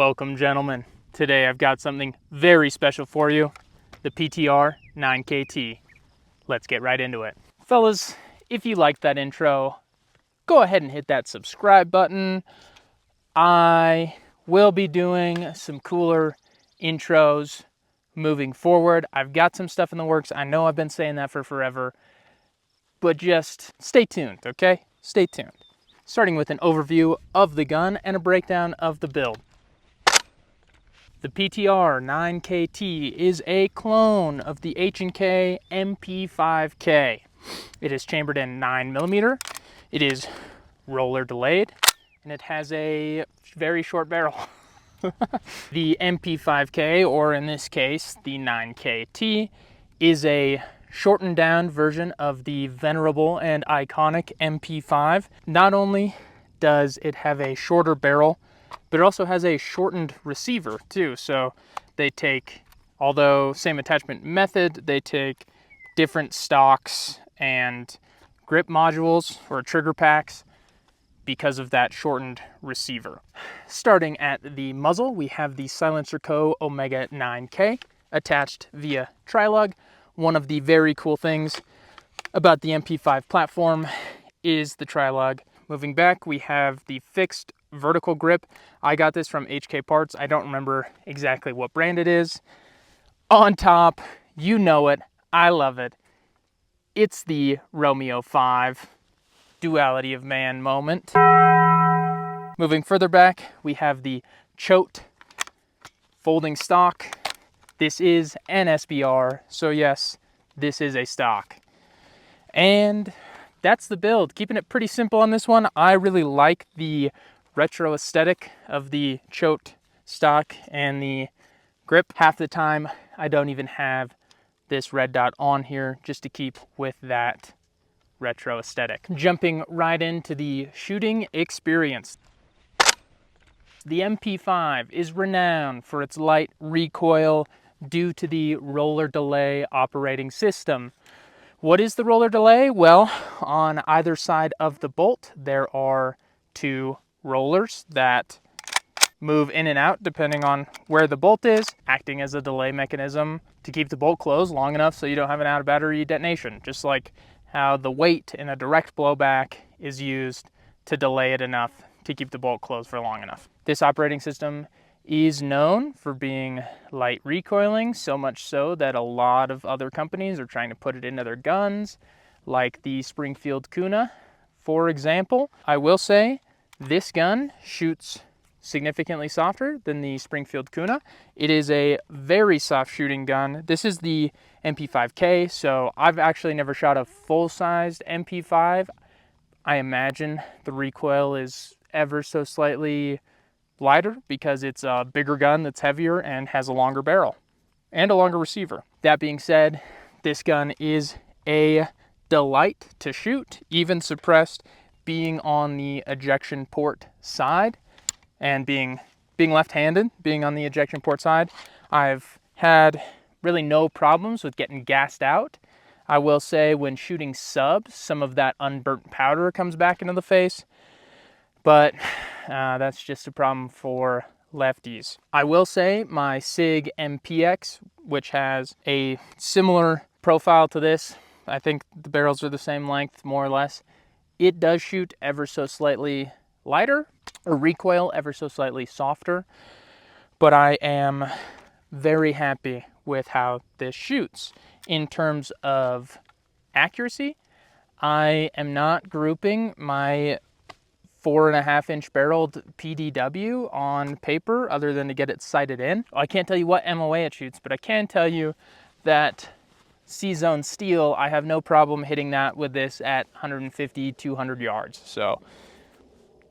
Welcome, gentlemen. Today I've got something very special for you, the PTR 9KT. Let's get right into it. Fellas, if you liked that intro, go ahead and hit that subscribe button. I will be doing some cooler intros moving forward. I've got some stuff in the works. I know I've been saying that for forever, but just stay tuned, okay? Stay tuned. Starting with an overview of the gun and a breakdown of the build. The PTR 9KT is a clone of the H&K MP5K. It is chambered in 9mm. It is roller delayed, and it has a very short barrel. The MP5K, or in this case, the 9KT, is a shortened down version of the venerable and iconic MP5. Not only does it have a shorter barrel, but it also has a shortened receiver too. So they take, although same attachment method, they take different stocks and grip modules or trigger packs because of that shortened receiver. Starting at the muzzle, we have the Silencer Co. Omega 9K attached via tri-lug. One of the very cool things about the MP5 platform is the tri-lug. Moving back, we have the fixed vertical grip. I got this from HK Parts. I don't remember exactly what brand it is. On top, you know it, I love it. It's the Romeo 5 duality of man moment. Moving further back, we have the Choate folding stock. This is an SBR, so yes, this is a stock. And that's the build. Keeping it pretty simple on this one. I really like the retro aesthetic of the Choate stock and the grip. Half the time, I don't even have this red dot on here just to keep with that retro aesthetic. Jumping right into the shooting experience. The MP5 is renowned for its light recoil due to the roller delay operating system. What is the roller delay? Well, on either side of the bolt, there are two rollers that move in and out depending on where the bolt is, acting as a delay mechanism to keep the bolt closed long enough so you don't have an out of battery detonation, just like how the weight in a direct blowback is used to delay it enough to keep the bolt closed for long enough. This operating system is known for being light recoiling, so much so that a lot of other companies are trying to put it into their guns, like the Springfield Kuna, for example. I will say this gun shoots significantly softer than the Springfield Kuna. It is a very soft shooting gun. This is the MP5K, so I've actually never shot a full-sized MP5. I imagine the recoil is ever so slightly lighter because it's a bigger gun that's heavier and has a longer barrel and a longer receiver. That being said, this gun is a delight to shoot, even suppressed being on the ejection port side and being left-handed, being on the ejection port side. I've had really no problems with getting gassed out. I will say when shooting subs, some of that unburnt powder comes back into the face, but that's just a problem for lefties. I will say my SIG MPX, which has a similar profile to this, I think the barrels are the same length, more or less. It does shoot ever so slightly lighter, or recoil ever so slightly softer, but I am very happy with how this shoots. In terms of accuracy, I am not grouping my 4.5-inch barreled PDW on paper other than to get it sighted in. I can't tell you what MOA it shoots, but I can tell you that C-zone steel, I have no problem hitting that with this at 150, 200 yards. So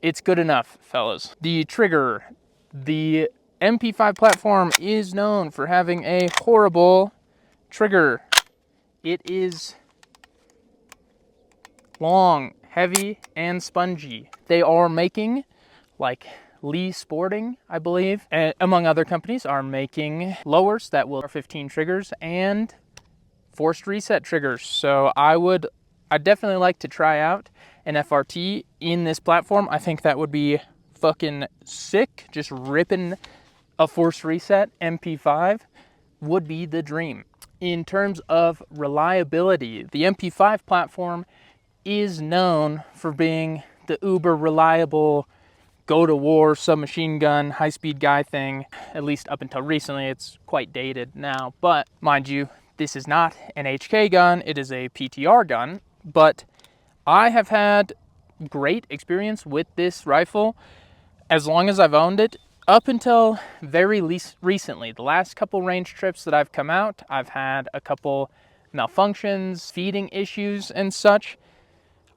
it's good enough, fellas. The trigger. The MP5 platform is known for having a horrible trigger. It is long, heavy, and spongy. They are making, like Lee Sporting, I believe, and among other companies, are making lowers that will 15 triggers and forced reset triggers. So I'd definitely like to try out an FRT in this platform. I think that would be fucking sick, just ripping a force reset MP5 would be the dream. In terms of reliability, the MP5 platform is known for being the uber reliable go to war submachine gun high speed guy thing. At least up until recently. It's quite dated now, but mind you, this is not an HK gun, it is a PTR gun. But I have had great experience with this rifle as long as I've owned it. Up until very recently, the last couple range trips that I've come out, I've had a couple malfunctions, feeding issues and such.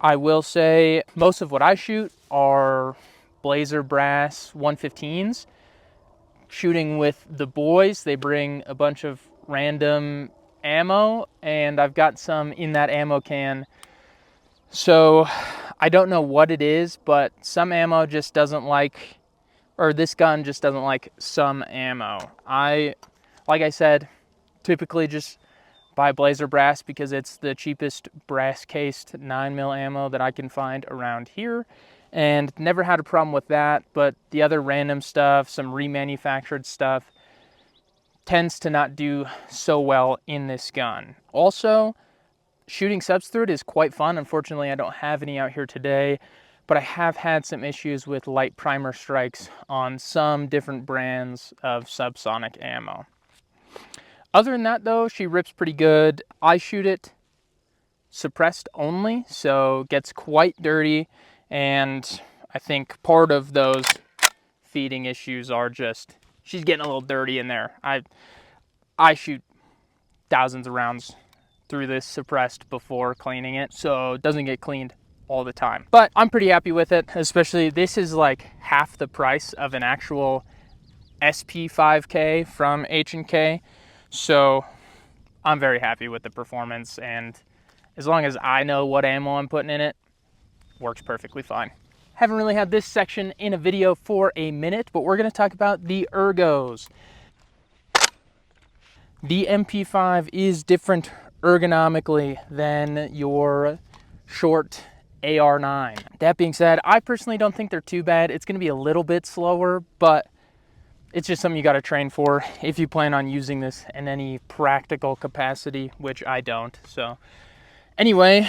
I will say most of what I shoot are Blazer brass 115s. Shooting with the boys, they bring a bunch of random ammo, and I've got some in that ammo can. So I don't know what it is, but some ammo just doesn't like, or this gun just doesn't like some ammo. Like I said, typically just buy Blazer brass because it's the cheapest brass cased 9mm ammo that I can find around here, and never had a problem with that. But the other random stuff, some remanufactured stuff, tends to not do so well in this gun. Also, shooting subs through it is quite fun. Unfortunately, I don't have any out here today, but I have had some issues with light primer strikes on some different brands of subsonic ammo. Other than that though, she rips pretty good. I shoot it suppressed only, so gets quite dirty, and I think part of those feeding issues are just, she's getting a little dirty in there. I shoot thousands of rounds through this suppressed before cleaning it, so it doesn't get cleaned all the time. But I'm pretty happy with it, especially this is like half the price of an actual SP5K from H&K. So I'm very happy with the performance, and as long as I know what ammo I'm putting in it, works perfectly fine. Haven't really had this section in a video for a minute, but we're going to talk about the Ergos. The MP5 is different ergonomically than your short AR9. That being said, I personally don't think they're too bad. It's going to be a little bit slower, but it's just something you got to train for if you plan on using this in any practical capacity, which I don't. So anyway,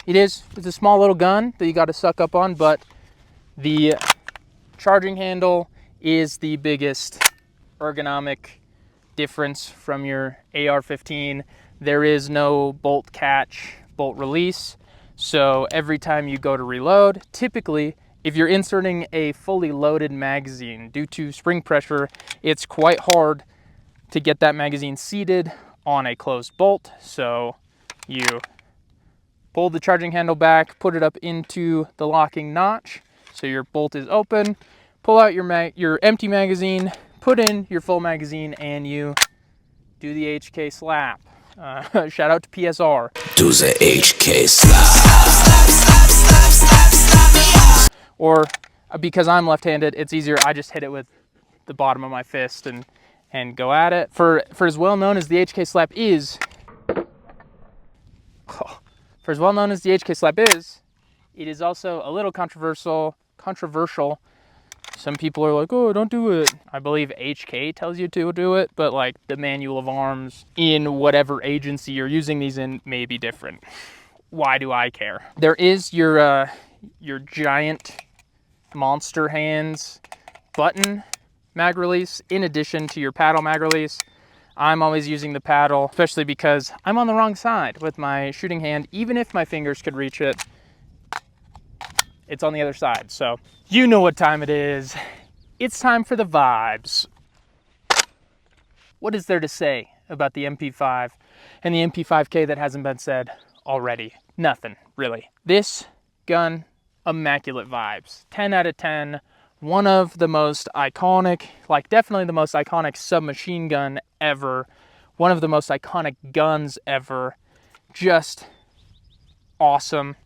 it's a small little gun that you got to suck up on, but the charging handle is the biggest ergonomic difference from your AR-15. There is no bolt catch, bolt release. So every time you go to reload, typically if you're inserting a fully loaded magazine, due to spring pressure, it's quite hard to get that magazine seated on a closed bolt. So you pull the charging handle back, put it up into the locking notch, so your bolt is open, pull out your empty magazine, put in your full magazine, and you do the HK slap. Shout out to PSR. Do the HK slap. Or because I'm left-handed, it's easier, I just hit it with the bottom of my fist and go at it. For as well known as the HK slap is, it is also a little controversial. Some people are like, oh, don't do it. I believe HK tells you to do it, but like the manual of arms in whatever agency you're using these in may be different. Why do I care? There is your giant monster hands button mag release in addition to your paddle mag release. I'm always using the paddle, especially because I'm on the wrong side with my shooting hand. Even if my fingers could reach it, it's on the other side. So you know what time it is. It's time for the vibes. What is there to say about the MP5 and the MP5K that hasn't been said already? Nothing, really. This gun, immaculate vibes. 10 out of 10. One of the most iconic, like definitely the most iconic submachine gun ever. One of the most iconic guns ever. Just awesome.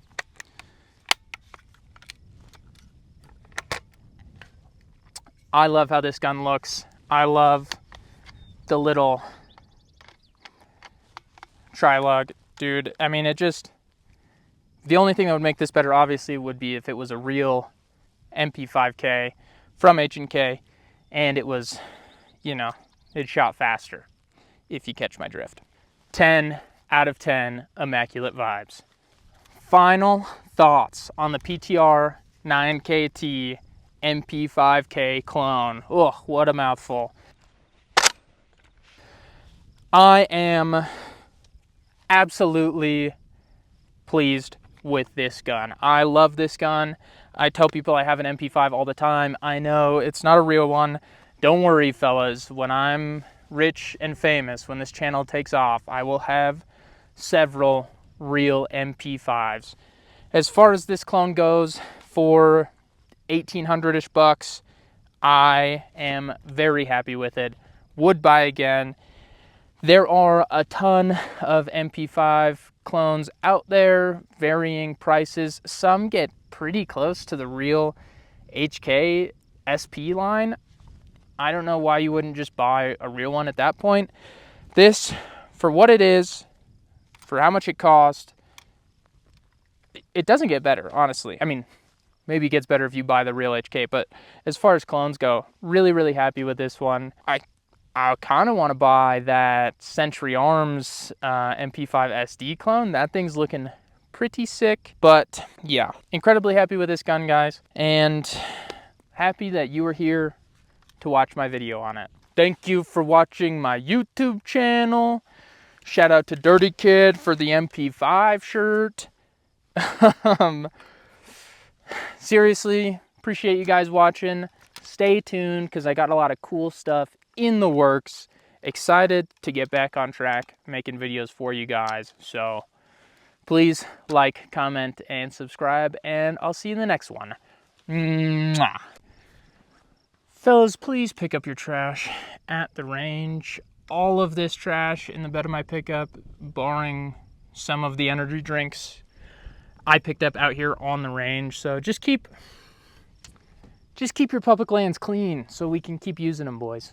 I love how this gun looks. I love the little tri-lug, dude. I mean, the only thing that would make this better, obviously, would be if it was a real MP5K from H&K. and it was, you know, it shot faster, if you catch my drift. 10 out of 10 immaculate vibes. Final thoughts on the PTR 9KT MP5K clone. Oh, what a mouthful. I am absolutely pleased with this gun. I love this gun. I tell people I have an MP5 all the time. I know it's not a real one. Don't worry, fellas. When I'm rich and famous, when this channel takes off, I will have several real MP5s. As far as this clone goes, for 1,800-ish bucks, I am very happy with it. Would buy again. There are a ton of MP5 clones out there, varying prices. Some get pretty close to the real HK SP line. I don't know why you wouldn't just buy a real one at that point. This, for what it is, for how much it cost, it doesn't get better, honestly. I mean, maybe it gets better if you buy the real HK, but as far as clones go, really, really happy with this one. I kind of want to buy that Century Arms MP5 SD clone. That thing's looking pretty sick. But yeah, incredibly happy with this gun, guys. And happy that you were here to watch my video on it. Thank you for watching my YouTube channel. Shout out to Dirty Kid for the MP5 shirt. Seriously, appreciate you guys watching. Stay tuned because I got a lot of cool stuff in the works. Excited to get back on track making videos for you guys. So please like, comment, and subscribe, and I'll see you in the next one. Mwah. Fellas, please pick up your trash at the range. All of this trash in the bed of my pickup, barring some of the energy drinks, I picked up out here on the range. So just keep your public lands clean so we can keep using them, boys.